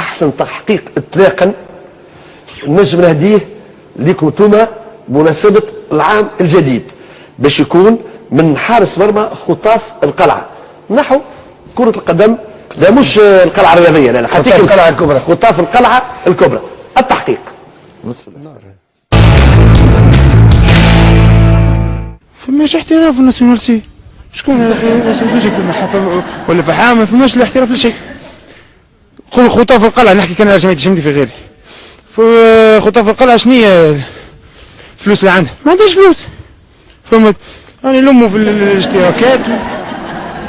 احسن تحقيق اطلاقا نجم نهديه لكم انتم بمناسبه العام الجديد باش يكون من حارس مرمى خطاف القلعه نحو كره القدم. لا مش القلعه الرياضيه، لا حتى القلعه الكبرى، خطاف القلعه الكبرى. التحقيق فماش احتراف في الناسيونال سي. شكون يجيك في المحافظه ولا في حامل؟ فماش الاحتراف لشيء. خطاف القلعه نحكي كان جمعيه تشملي في غيري. في خطاف القلعه شنو هي الفلوس اللي عنده؟ ما عندهاش فلوس. فهمت؟ يعني نلموا في الاشتراكات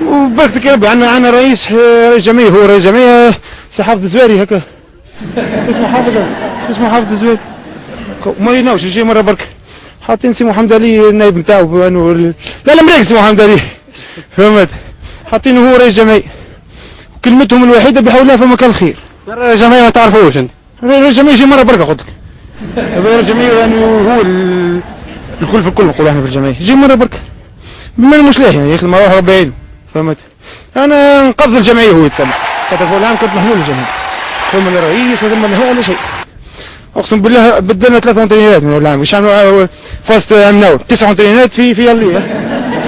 وبركتك يا ربي. عندنا رئيس جمعيه، هو رئيس جمعيه سي حافظ الزواري هكا. اسمه حافظ الزواري. ما يناوش يجي مره برك. حاطين سي محمد علي النائب نتاعو لا مريق سي محمد علي. فهمت؟ حاطينه هو رئيس جمعيه. كلمتهم الوحيده بحول الله فما كان خير. رئيس جمعيه ما تعرفوش انت؟ رئيس جمعيه يجي مره برك قلت لك. هذا رئيس جمعيه يعني هو الكل في الكل نقولوا احنا في الجمعيه، يجي مره برك. بما مش لاهي يعني ياخذ ما روح ربي يعينه. فهمت؟ انا نقضي الجمعيه هو يتسمى. خاطر فوق العام كنت محلول الجمعيه. ثم الرئيس وثم النهائي ولا شيء. اقسم بالله بدلنا 3 انترينات من العام، واش عملوا فاست امناو 9 انترينات في يلي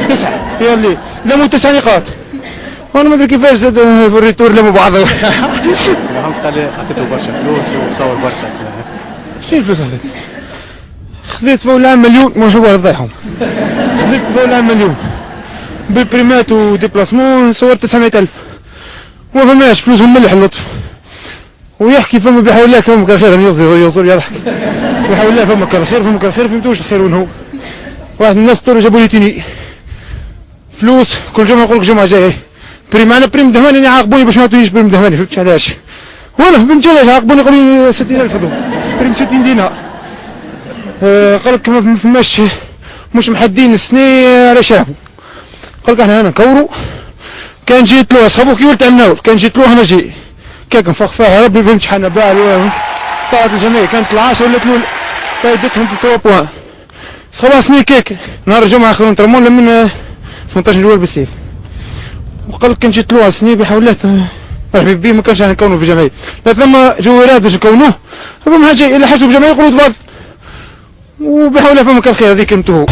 9 في يلي لموا 9 نقاط. وانا ما ادري كيفاش زاد في الريتور لموا بعضهم. محمد قال لي عطيته برشا فلوس وصور برشا. شنو الفلوس خذيت؟ خذيت فوق العام مليون، مو هو فضيحهم. خذيت فوق العام مليون بالبريمات وديبلاسمون صورت 900,000. وما فماش فلوسهم ملح اللطف. ويحكي فما بحول الله فما كان خير، يزور يضحك. بحول الله فما كان خير فهمتوش الخير وين هو. واحد من الناس طول جابوا لي تيني فلوس كل جمعه نقول لك جمعه جايه بريم. انا بريم دهماني عاقبوني باش ما عطونيش بريم دهماني، فهمتش علاش؟ وانا فهمت علاش عاقبوني قالوا لي 60,000 هذوما بريم 60 دينار. قال لك ما فماش مش محدين السنه على شافوا. قال لك احنا نكوروا. كان جيت له اصحابه كي ولت عمناول، كان جيت له انا جي كيك نفخ فيها ربي فهمتش حنا باع طلعت الجمعيه كانت العاشره ولات الاولى فايدتهم في 3 بوان. صخبها سني كيك نهار الجمعه اخرون ترمون من 18 جوال بالسيف. وقال لك كان جيت له سني بحول الله مرحبا بيه ما كانش نكونوا في جمعيه. لا ثم جويرات باش نكونوه فما جاي الا حاجه بجمعيه يقولوا تفضل. وبحول الله فما كان خير هذيك كلمته هو.